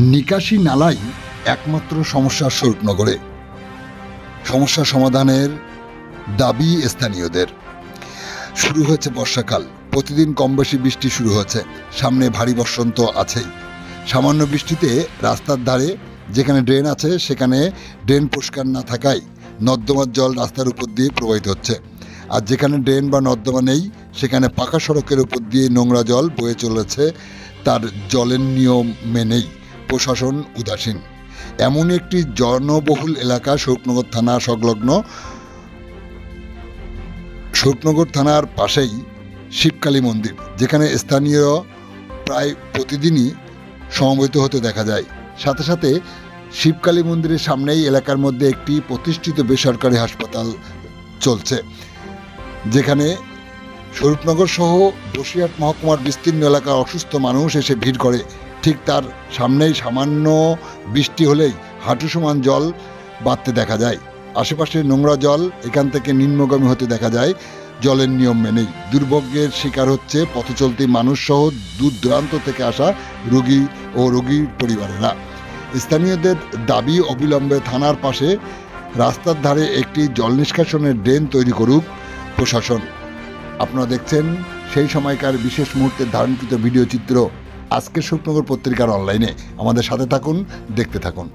নিকাশি নালাই একমাত্র সমস্যা স্বরূপনগরে। সমস্যা সমাধানের দাবি স্থানীয়দের। শুরু হয়েছে বর্ষাকাল, প্রতিদিন কম বেশি বৃষ্টি শুরু হয়েছে, সামনে ভারী বর্ষণ তো আছেই। সামান্য বৃষ্টিতে রাস্তার ধারে যেখানে ড্রেন আছে সেখানে ড্রেন পরিষ্কার না থাকায় নর্দমার জল রাস্তার উপর দিয়ে প্রবাহিত হচ্ছে, আর যেখানে ড্রেন বা নর্দমা নেই সেখানে পাকা সড়কের উপর দিয়ে নোংরা জল বয়ে চলেছে। তার জলের নিয়ম মেনেই প্রশাসন উদাসীন। এমন একটি জনবহুল এলাকা স্বরূপনগর থানা সংলগ্ন। স্বরূপনগর থানার পাশেই শিবকালী মন্দির, যেখানে স্থানীয় প্রায় প্রতিদিনই সমবেত হতে দেখা যায়। সাথে সাথে শিবকালী মন্দিরের সামনেই এলাকার মধ্যে একটি প্রতিষ্ঠিত বেসরকারি হাসপাতাল চলছে, যেখানে স্বরূপনগর সহ বসিরহাট মহকুমার বিস্তীর্ণ এলাকার অসুস্থ মানুষ এসে ভিড় করে। ঠিক তার সামনেই সামান্য বৃষ্টি হলেই হাঁটু সমান জল বাড়তে দেখা যায়। আশেপাশের নোংরা জল এখান থেকে নিম্নগামী হতে দেখা যায়। জলের নিয়ম মেনেই দুর্ভোগের শিকার হচ্ছে পথচলতি মানুষ সহ দূর দূরান্ত থেকে আসা রোগী ও রোগীর পরিবারেরা। স্থানীয়দের দাবি, অবিলম্বে থানার পাশে রাস্তার ধারে একটি জল নিষ্কাশনের ড্রেন তৈরি করুক প্রশাসন। আপনারা দেখছেন সেই সময়কার বিশেষ মুহূর্তের ধারণকৃত ভিডিও চিত্র আজকের স্বরূপনগর পত্রিকার অনলাইনে। আমাদের সাথে থাকুন, দেখতে থাকুন।